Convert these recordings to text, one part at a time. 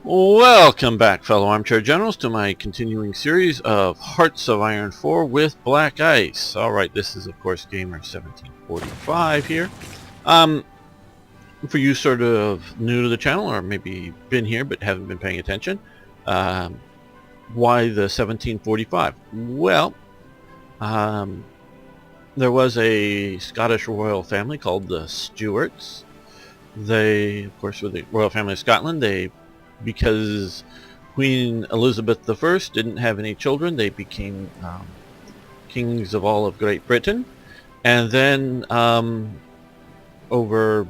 Welcome back, fellow armchair generals, to my continuing series of Hearts of Iron 4 with BlackICE. Alright, this is, of course, Gamer 1745 here. For you sort of new to the channel, or maybe been here but haven't been paying attention, why the 1745? Well, there was a Scottish royal family called the Stuarts. They, of course, were the royal family of Scotland. Because Queen Elizabeth I didn't have any children, they became kings of all of Great Britain. And then over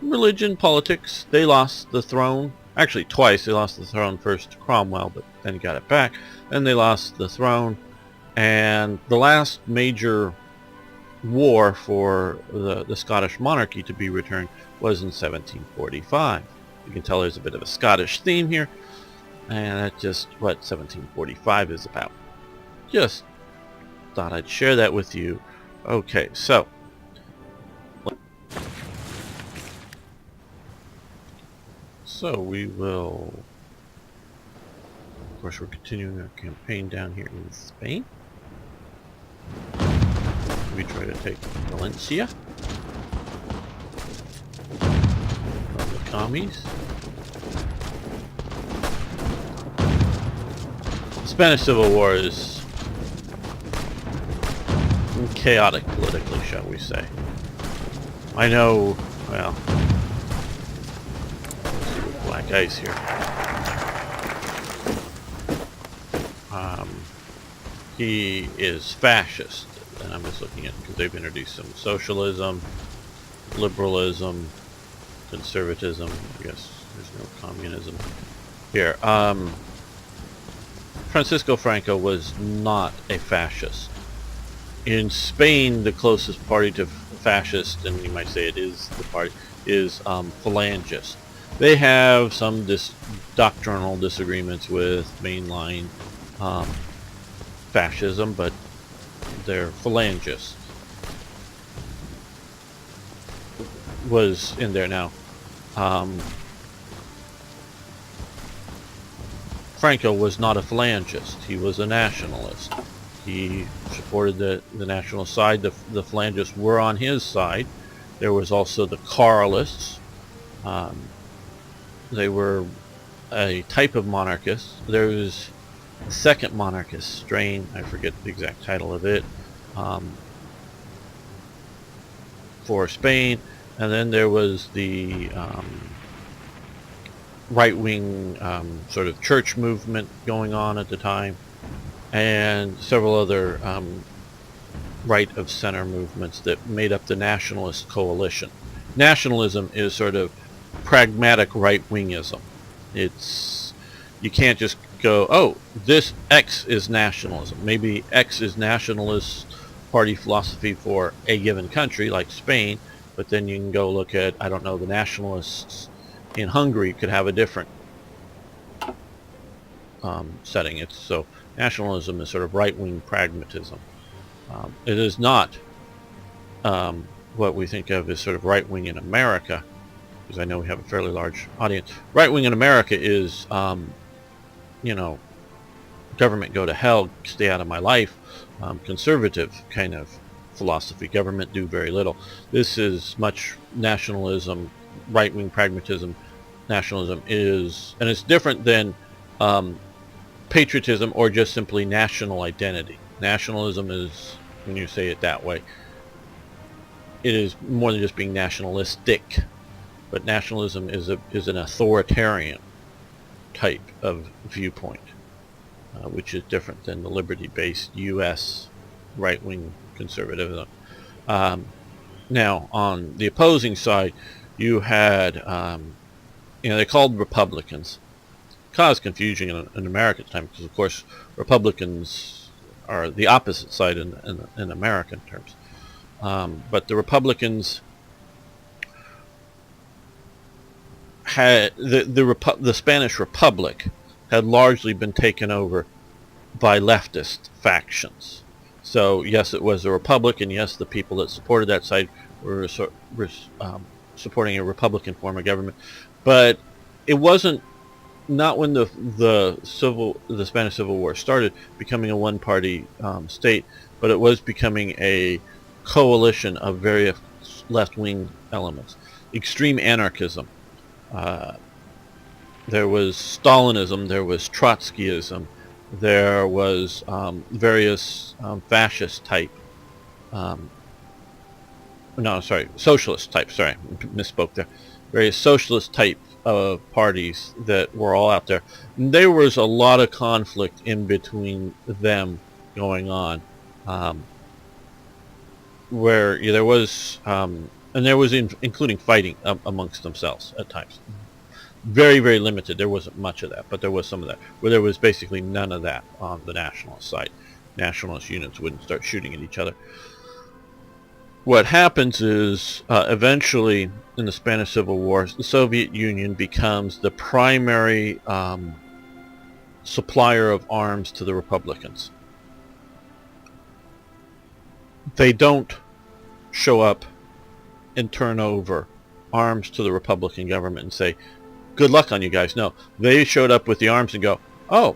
religion, politics, they lost the throne. Actually, twice. They lost the throne, first to Cromwell, but then got it back. Then they lost the throne. And the last major war for the Scottish monarchy to be returned was in 1745. You can tell there's a bit of a Scottish theme here, and that's just what 1745 is about. Just thought I'd share that with you. Okay, so we will, of course, we're continuing our campaign down here in Spain. We try to take Valencia from the commies. The Spanish Civil War is chaotic politically, shall we say. I know, well, let's see with BlackICE here. He is fascist, and I'm just looking at, because they've introduced some socialism, liberalism, conservatism. I guess there's no communism here. Francisco Franco was not a fascist. In Spain, the closest party to fascist, and you might say it is the party, is Phalangist. They have some doctrinal disagreements with mainline fascism, but they're Phalangists. Was in there now. Franco was not a Phalangist. He was a nationalist. He supported the national side. The Phalangists were on his side. There was also the Carlists. They were a type of monarchist. There was a second monarchist strain. I forget the exact title of it. For Spain. And then there was the right-wing sort of church movement going on at the time, and several other right-of-center movements that made up the nationalist coalition. Nationalism is sort of pragmatic right-wingism. You can't just go, oh, this X is nationalism. Maybe X is nationalist party philosophy for a given country, like Spain, but then you can go look at, I don't know, the nationalists in Hungary could have a different setting. So nationalism is sort of right-wing pragmatism. It is not what we think of as sort of right-wing in America, because I know we have a fairly large audience. Right-wing in America is, government go to hell, stay out of my life, conservative kind of philosophy. Government do very little. This is much nationalism, right-wing pragmatism. Nationalism is, and it's different than patriotism or just simply national identity. Nationalism is, when you say it that way, it is more than just being nationalistic. But nationalism is an authoritarian type of viewpoint, which is different than the liberty-based U.S. right-wing conservatism. Now, on the opposing side, you had, they're called Republicans. Caused confusion in America at the time, because of course Republicans are the opposite side in American terms. But the Republicans had the Spanish Republic had largely been taken over by leftist factions. So yes, it was a republic, and yes, the people that supported that side were supporting a Republican form of government, but it wasn't not when the Spanish Civil War started, becoming a one-party state, but it was becoming a coalition of various left-wing elements. Extreme anarchism. There was Stalinism. There was Trotskyism. There was various fascist type. No, sorry, socialist type. Sorry, misspoke there. Various socialist type parties that were all out there. And there was a lot of conflict in between them going on, where there was, and there was including fighting amongst themselves at times. Very, very limited. There wasn't much of that, but there was some of that, where there was basically none of that on the nationalist side. Nationalist units wouldn't start shooting at each other. What happens is, eventually, in the Spanish Civil War, the Soviet Union becomes the primary supplier of arms to the Republicans. They don't show up and turn over arms to the Republican government and say, good luck on you guys. No, they showed up with the arms and go, oh,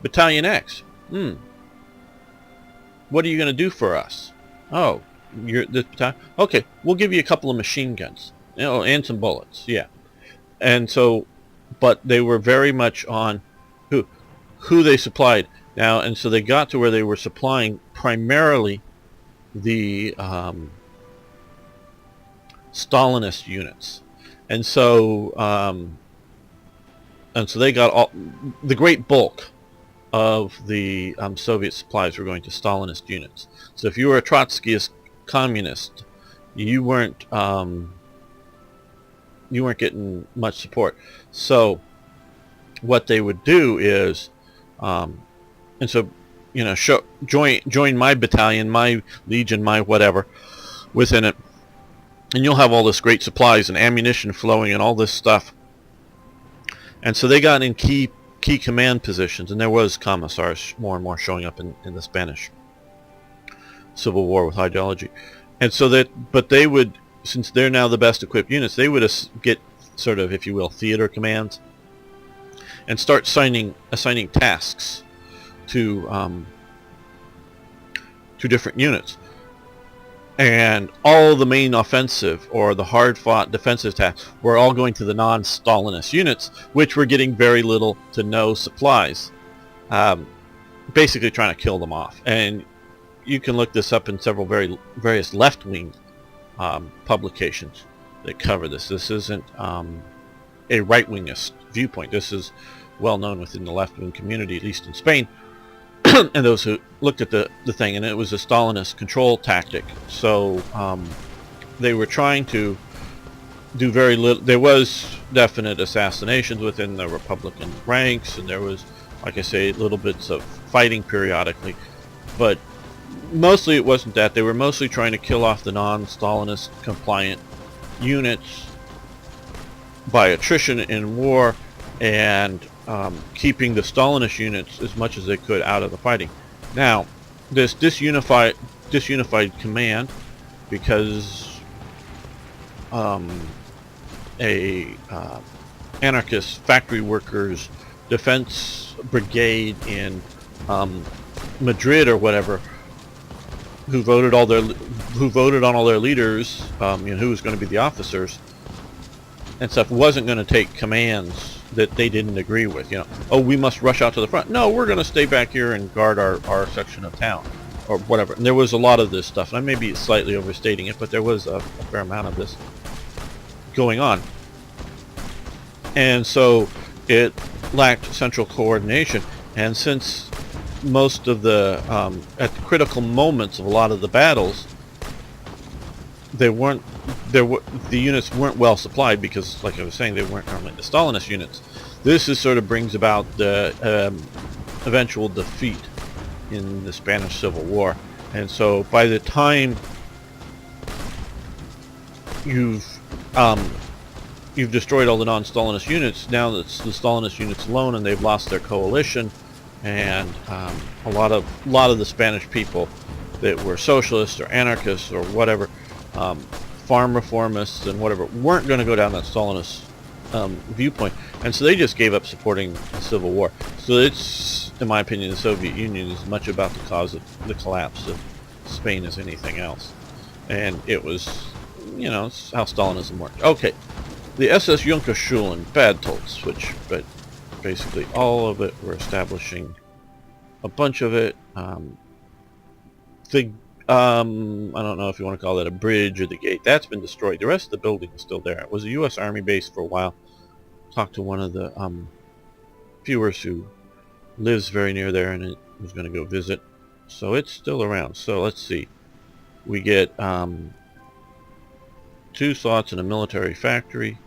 Battalion X, what are you going to do for us? Oh, you're this battalion? Okay, we'll give you a couple of machine guns, and some bullets, yeah. And so, but they were very much on who they supplied now, and so they got to where they were supplying primarily the Stalinist units, and so they got all the great bulk of the Soviet supplies were going to Stalinist units. So if you were a Trotskyist communist, you weren't getting much support. So what they would do is, and so join my battalion, my legion, my whatever within it, and you'll have all this great supplies and ammunition flowing and all this stuff. And so they got in key command positions, and there was commissars more and more showing up in the Spanish Civil War with ideology. And so but they would, since they're now the best equipped units, they would get sort of, if you will, theater commands and start assigning tasks to different units. And all the main offensive or the hard-fought defensive tasks were all going to the non-Stalinist units, which were getting very little to no supplies, basically trying to kill them off. And you can look this up in several various left-wing publications that cover this. This isn't a right-wingist viewpoint. This is well known within the left-wing community, at least in Spain, and those who looked at the thing, and it was a Stalinist control tactic. So they were trying to do very little. There was definite assassinations within the Republican ranks, and there was, like I say, little bits of fighting periodically, but mostly it wasn't that. They were mostly trying to kill off the non-Stalinist compliant units by attrition in war, and keeping the Stalinist units as much as they could out of the fighting. Now, this disunified command, because anarchist factory workers defense brigade in Madrid or whatever, who voted on all their leaders, who was going to be the officers and stuff, wasn't going to take commands that they didn't agree with. Oh, we must rush out to the front. No, we're going to stay back here and guard our section of town, or whatever. And there was a lot of this stuff, and I may be slightly overstating it, but there was a fair amount of this going on. And so it lacked central coordination, and since most of the at the critical moments of a lot of the battles, the units weren't well supplied, because, like I was saying, they weren't normally the Stalinist units. This sort of brings about the eventual defeat in the Spanish Civil War. And so by the time you've destroyed all the non-Stalinist units, now it's the Stalinist units alone, and they've lost their coalition, and a lot of the Spanish people that were socialists or anarchists or whatever, farm reformists and whatever, weren't going to go down that Stalinist viewpoint, and so they just gave up supporting the Civil War. So it's, in my opinion, the Soviet Union is much about the cause of the collapse of Spain as anything else, and it was, you know, it's how Stalinism worked. Okay, the SS-Junkershule and bad Tolz, which, but basically all of it, we're establishing a bunch of it. I don't know if you want to call that a bridge or the gate. That's been destroyed. The rest of the building is still there. It was a U.S. Army base for a while. Talked to one of the viewers who lives very near there and was going to go visit. So it's still around. So let's see. We get 2 slots in a military factory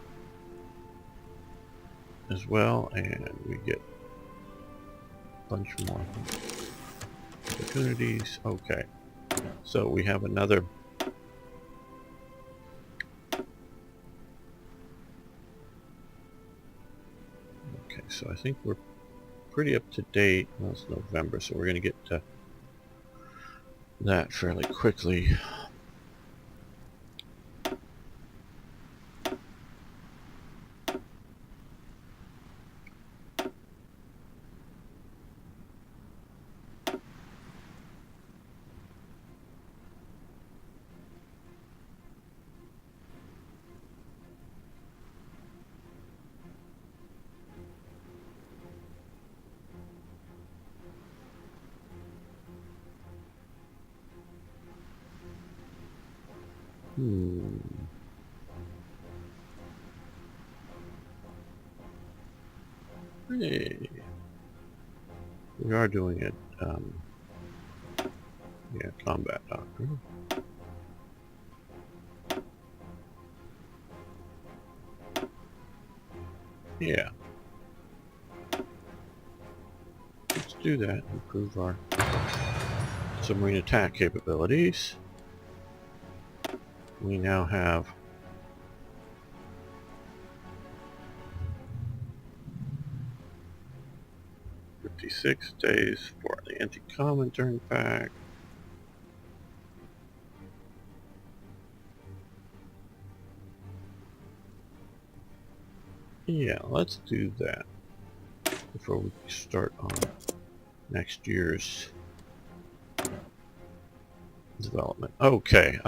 as well, and we get a bunch more opportunities. Okay. So we have another. Okay, so I think we're pretty up to date. Well, it's November, so we're going to get to that fairly quickly. Hey. We are doing it. Yeah, combat doctor. Yeah. Let's do that. Improve our submarine attack capabilities. We now have 56 days for the anti-commentary pack. Yeah, let's do that before we start on next year's development. Okay.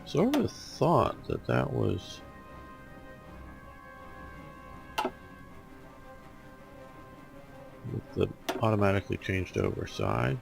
Sort of thought that that was with the automatically changed over side.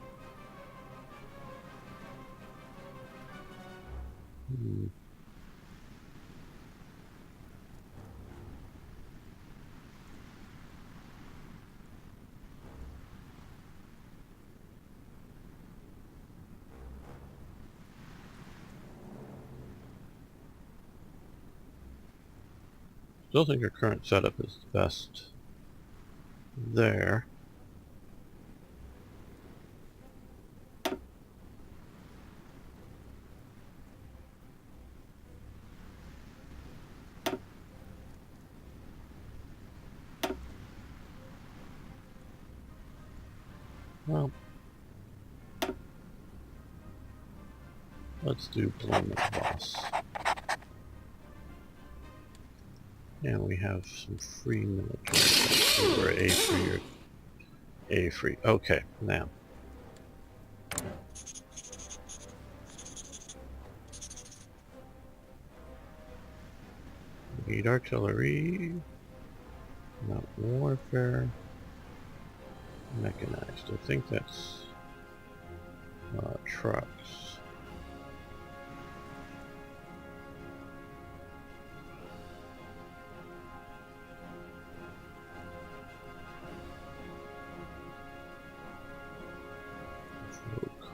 Still think our current setup is the best there. Well, let's do deployment boss. And we have some free military. We're A free or A free. Okay, now. Need artillery. Not warfare. Mechanized. I think that's trucks.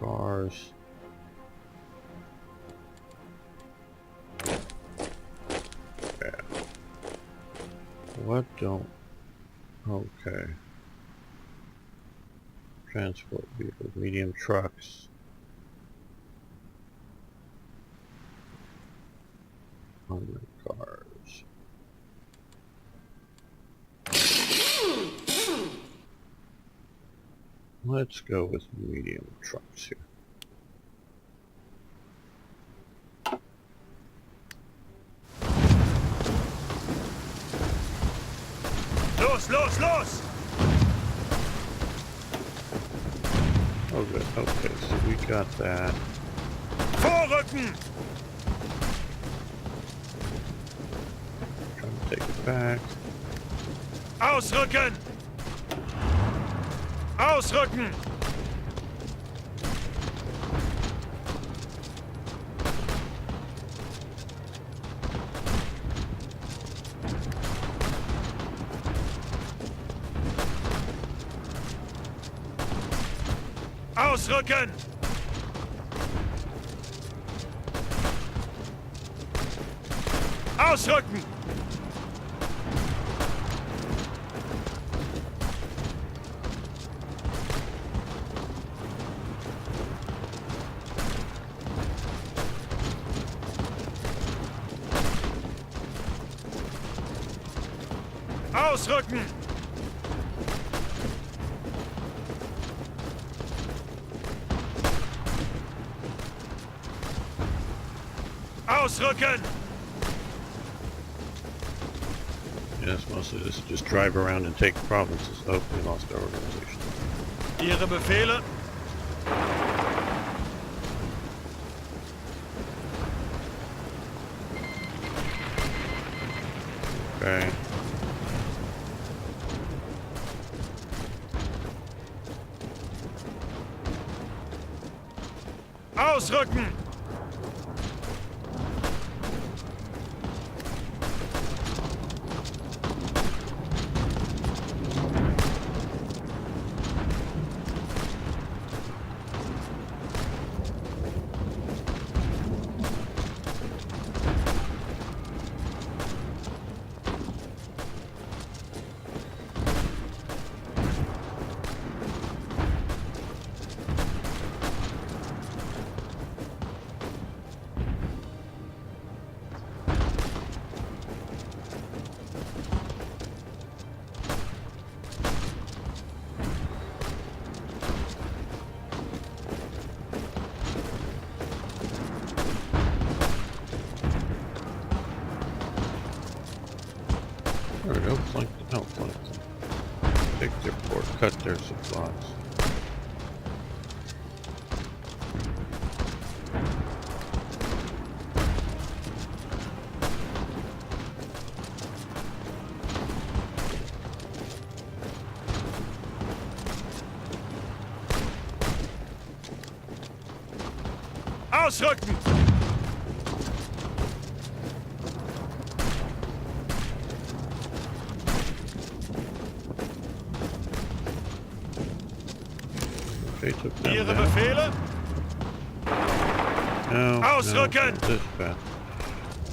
Cars. Yeah. What don't? Okay. Transport vehicles, medium trucks. Armored cars. Let's go with medium trucks here. Los, los, los! Oh good, okay, so we got that. Vorrücken! Trying to take it back. Ausrücken! Ausrücken! Ausrücken! Ausrücken! Ausrücken! Ausrücken! Yes, mostly just drive around and take provinces. Oh, we lost our organization. Ihre Befehle? Okay. Ausrücken! There we go, flank them. Oh, flank them. Take their port, cut their supplies. Ausrücken! Okay, took them Ihre down. Befehle? No, Ausrücken! no, this path.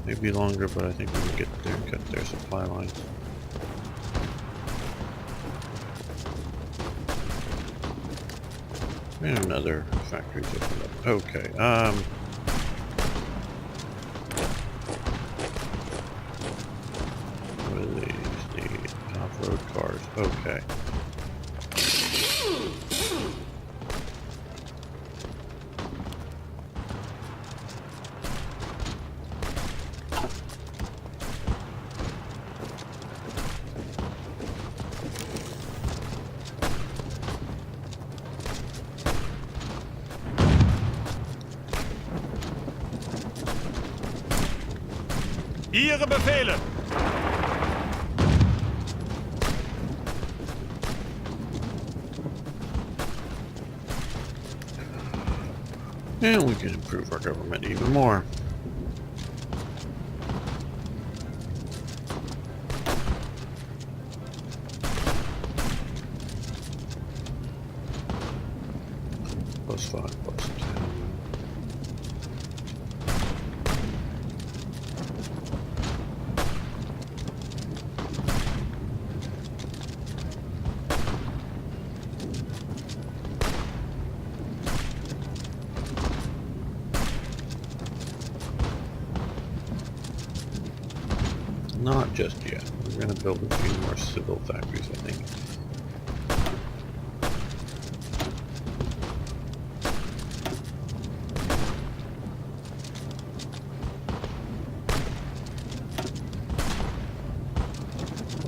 Maybe longer, but I think we can get there and cut their supply lines. And another factory's opened up. Okay, what do these need? Off-road cars. Okay. Ihre Befehle! And we can improve our government even more. +5, +10. Not just yet. We're going to build a few more civil factories, I think.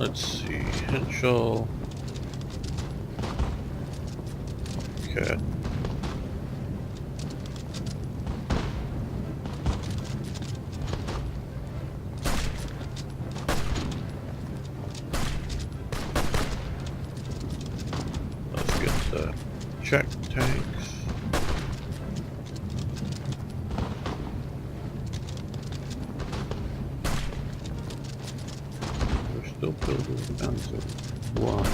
Let's see, Henschel. Okay. Let's get the check tanks. We're still building guns of ones.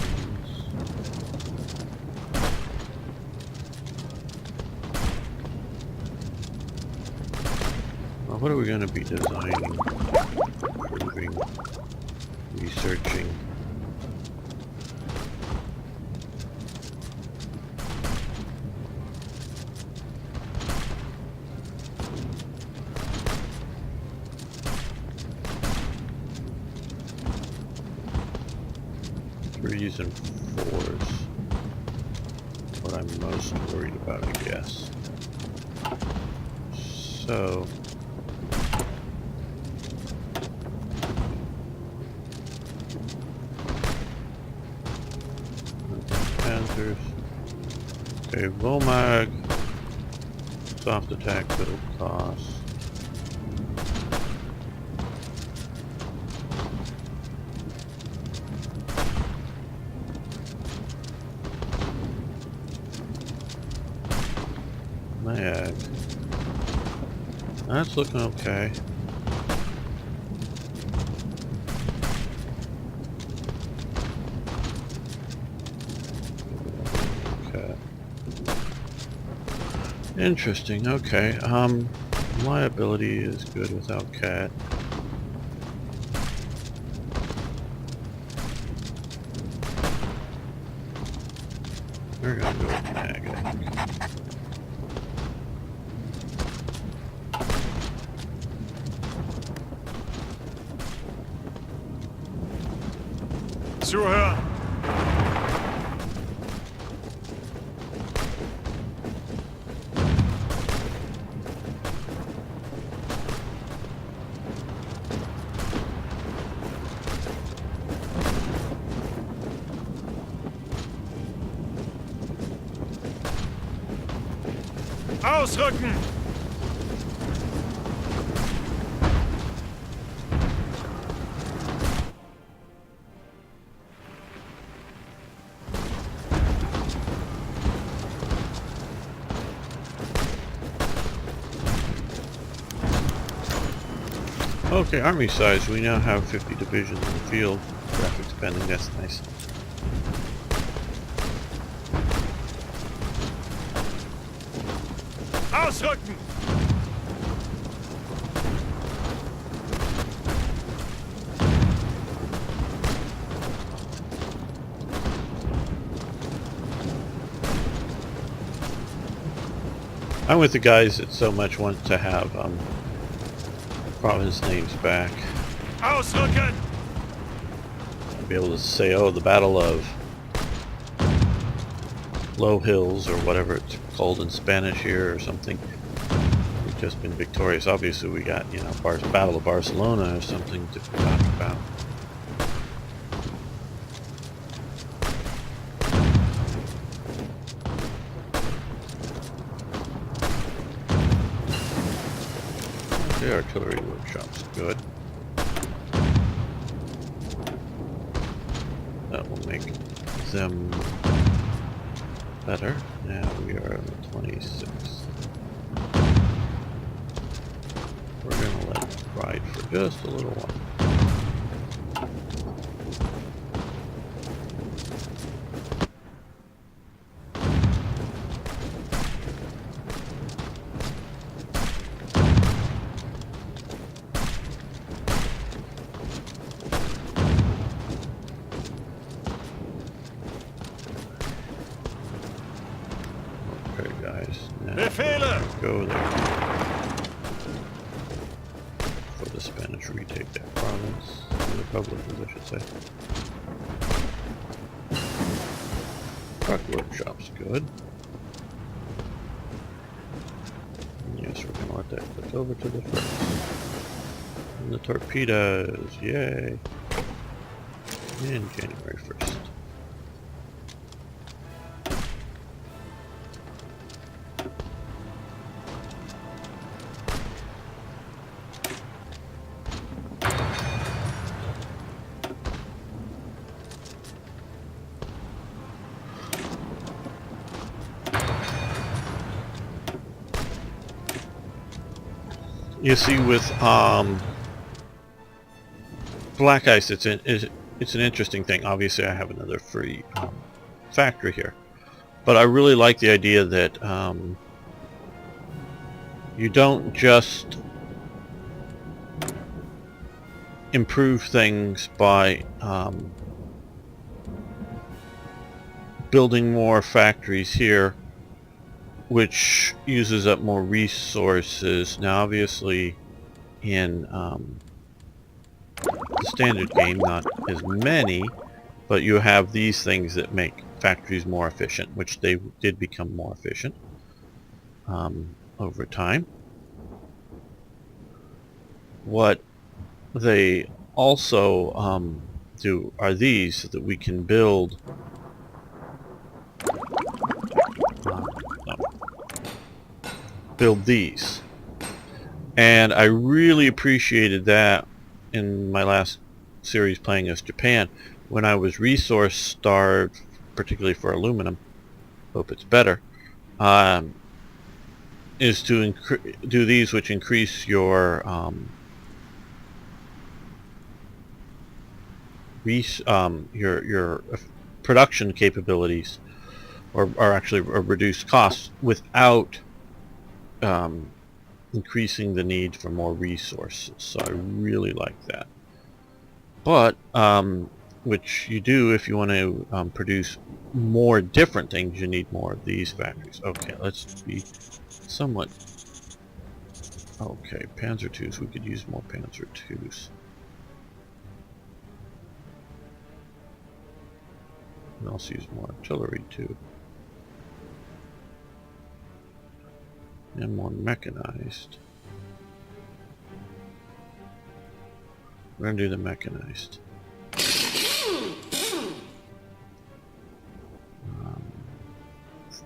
Well, what are we going to be designing, improving, researching? Threes and fours. What I'm most worried about, I guess. So Panthers. Okay, Vomag. Soft attack, middle cost. Mag. That's looking okay. Okay. Interesting, okay. Liability is good without cat. We're gonna go with mag, I think. Zuhören! Ausrücken! Okay, army size. We now have 50 divisions in the field. Graphics pending, that's nice. Ausrücken! I'm with the guys that so much want to have province names back. Ausrücken! I'll be able to say, oh, the Battle of Low Hills, or whatever it's called in Spanish here, or something. We've just been victorious. Obviously, we got, you know, Battle of Barcelona or something to talk about. The artillery workshop's good. That will make them better. Now we are on the 26th. We're gonna let it ride for just a little while. Okay, guys. Now Befehle! go there. For the Spanish retake that province. The Republicans, I should say. Truck workshop's good. Yes, we're gonna let that click over to the first. And the torpedoes, yay! in January 1st. You see, with BlackICE, it's an interesting thing. Obviously, I have another free factory here, but I really like the idea that you don't just improve things by building more factories here, which uses up more resources. Now, obviously, in the standard game, not as many, but you have these things that make factories more efficient, which they did become more efficient over time. What they also do are these, so that we can build these. And I really appreciated that in my last series playing as Japan, when I was resource starved, particularly for aluminum. Hope it's better. Is to do these, which increase your your production capabilities, or actually reduce costs without increasing the need for more resources. So I really like that. But which you do if you want to produce more different things, you need more of these factories. Okay, let's be somewhat... Okay, Panzer IIs, we could use more Panzer IIs. We can also use more artillery too. And more mechanized. We're going to do the mechanized.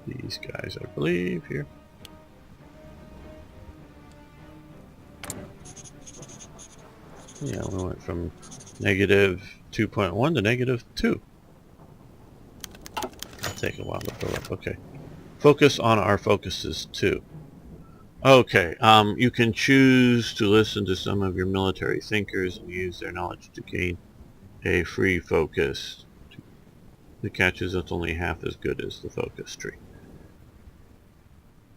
These guys, I believe, here. Yeah, we went from negative 2.1 to negative 2. It'll take a while to fill up. Okay. Focus on our focuses too. Okay, you can choose to listen to some of your military thinkers and use their knowledge to gain a free focus. The catch is it's only half as good as the focus tree.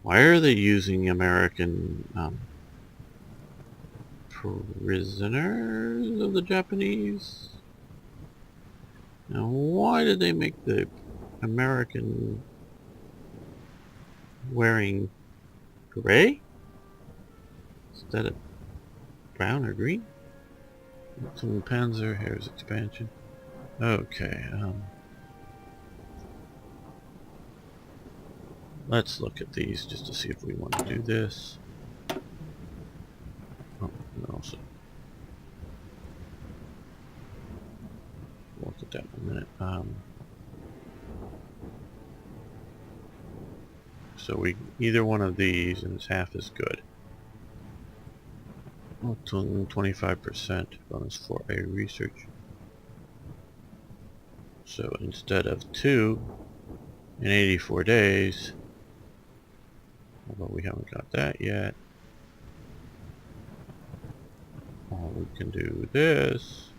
Why are they using American prisoners of the Japanese? Now, why did they make the American wearing gray instead of brown or green? Some Panzer, here's expansion. Okay, let's look at these just to see if we want to do this. Oh, no, so we'll look at that in a minute. So we either one of these, and it's half as good. 25% bonus for a research. So instead of 2 in 84 days, although we haven't got that yet, we can do this.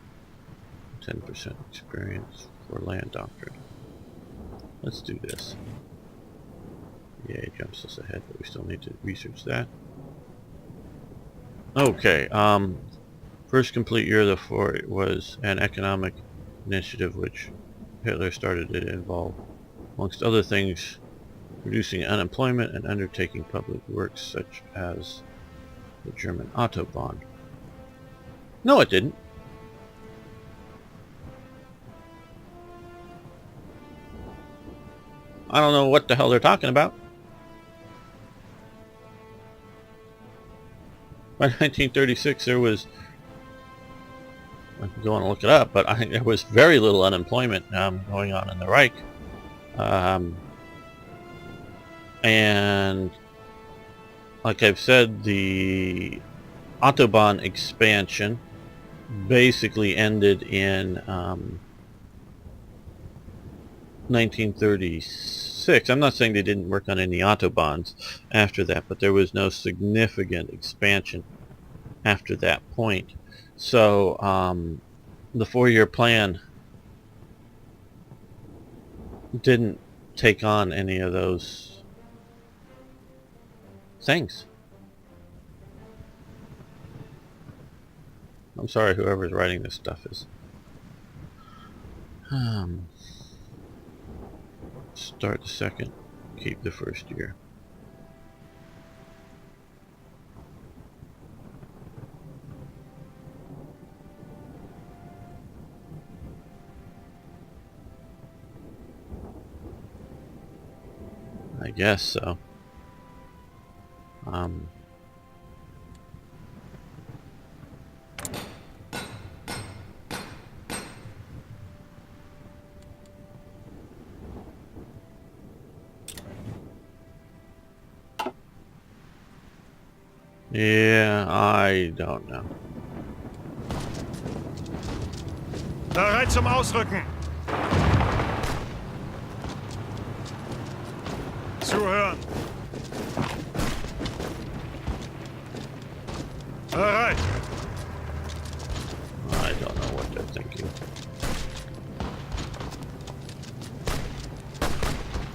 10% experience for land doctrine. Let's do this. Yeah, it jumps us ahead, but we still need to research that. Okay, first complete year of the fort was an economic initiative which Hitler started to involve, amongst other things, reducing unemployment and undertaking public works such as the German Autobahn. No, it didn't. I don't know what the hell they're talking about. By 1936 there was go and look it up, but I think there was very little unemployment going on in the Reich. And like I've said, the Autobahn expansion basically ended in 1936. I'm not saying they didn't work on any Autobahns after that, but there was no significant expansion after that point. So the 4-year plan didn't take on any of those things. I'm sorry, whoever's writing this stuff is. Start the second, keep the first year. I guess so. Yeah, I don't know. Bereit zum Ausrücken. Zuhören. Bereit. I don't know what they're thinking.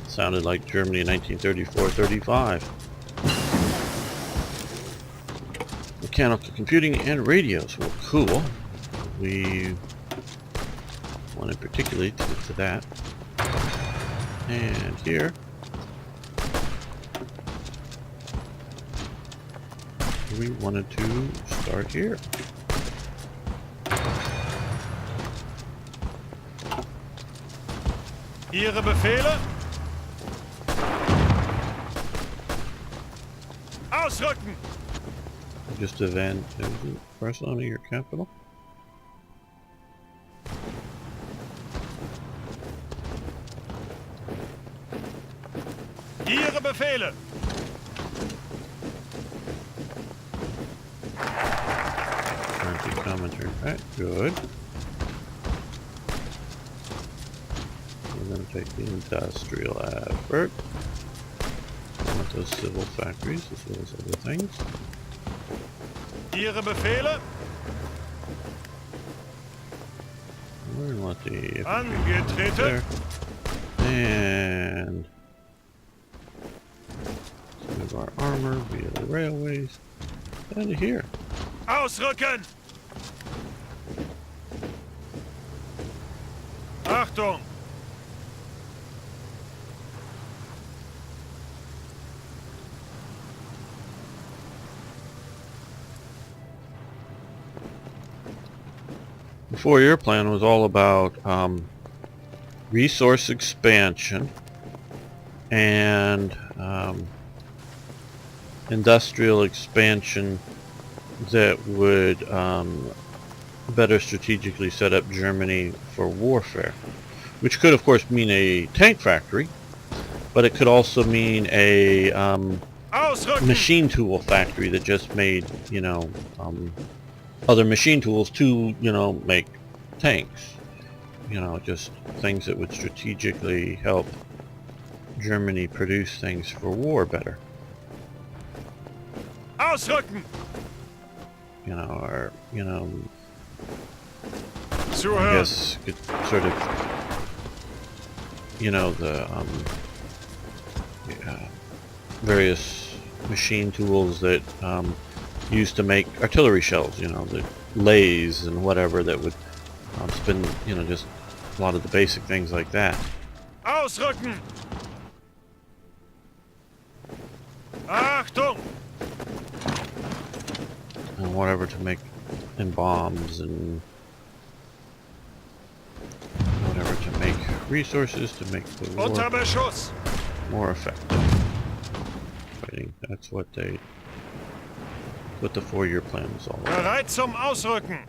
Sounded like Germany in 1934-35. Mechanical computing and radios were cool. We wanted particularly to get to that. And here we wanted to start here. Ihre Befehle? Ausrücken! Just event Barcelona, your capital. Ihre Befehle! Commentary. Right, good. We're going to take the industrial effort. We want those civil factories as well as other things. Ihre Befehle? We're going to want the Angetreten. there. And some of our armor via the railways down to here. Ausrücken! Achtung! The 4-year plan was all about resource expansion and industrial expansion that would better strategically set up Germany for warfare, which could of course mean a tank factory, but it could also mean a machine tool factory that just made, you know, other machine tools to, you know, make tanks. You know, just things that would strategically help Germany produce things for war better. Ausrücken! You know, or, you know, I Zuhören! guess could sort of, you know, the various machine tools that used to make artillery shells, you know, the lathes and whatever that would spin, you know, just a lot of the basic things like that. Ausrücken! Achtung! And whatever to make, and bombs and whatever to make resources to make the war Unter Beschuss! more effective. Fighting, that's what the 4-year plan was all about. Bereit zum Ausrücken!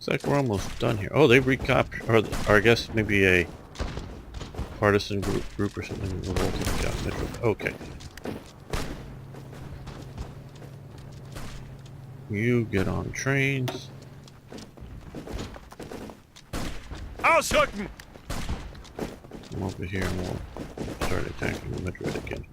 like we're almost done here. Oh, they've recaptured, or I guess maybe a partisan group or something revolted against Metro. Okay. You get on trains. Ausrücken! Come over here and we'll start attacking Madrid again.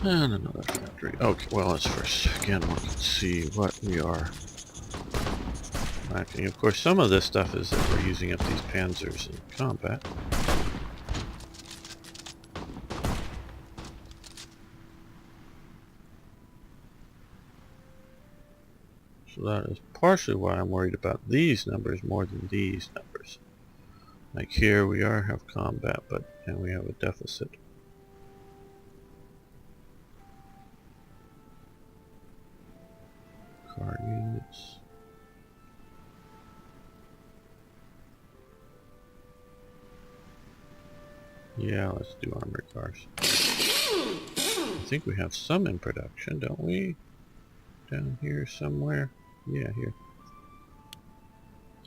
And another factory. Okay, well, let's first again look and see what we are lacking. Of course, some of this stuff is that we're using up these panzers in combat. So that is partially why I'm worried about these numbers more than these numbers. Like here, we have combat, and we have a deficit. Car units. Yeah, let's do armored cars. I think we have some in production, don't we? Down here somewhere? Yeah, here.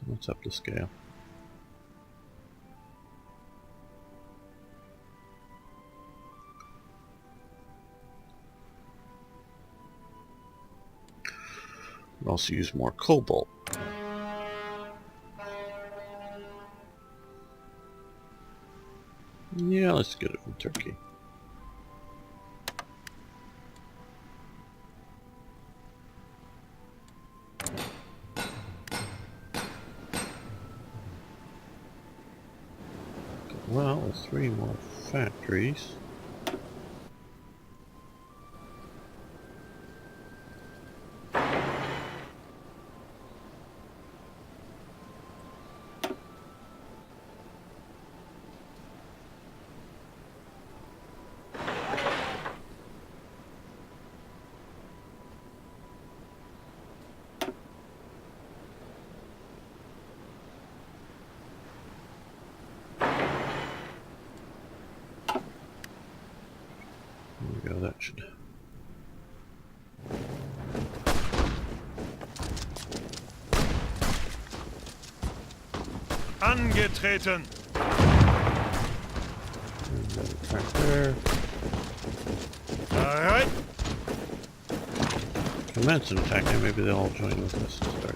Let's up the scale. We'll also use more cobalt. Yeah, let's get it from Turkey. Well, with 3 more factories. There we go, that should... Angetreten! Right there. Alright. Commence an attack, and maybe they'll all join with us and start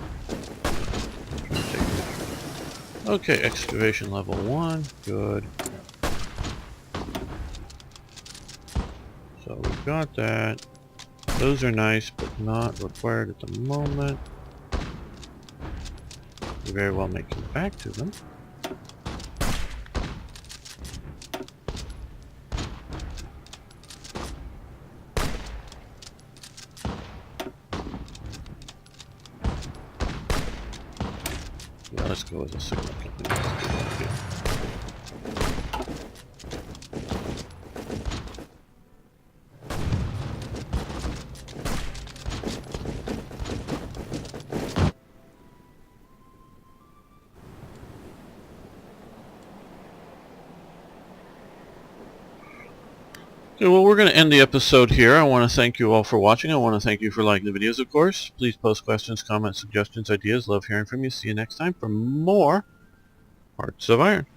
trying to take it. Okay, excavation level 1, good. So we've got that. Those are nice, but not required at the moment. We very well may come back to them. Yeah, let's go with a signal company. Let's do that again. Okay, well, we're going to end the episode here. I want to thank you all for watching. I want to thank you for liking the videos, of course. Please post questions, comments, suggestions, ideas. Love hearing from you. See you next time for more Hearts of Iron.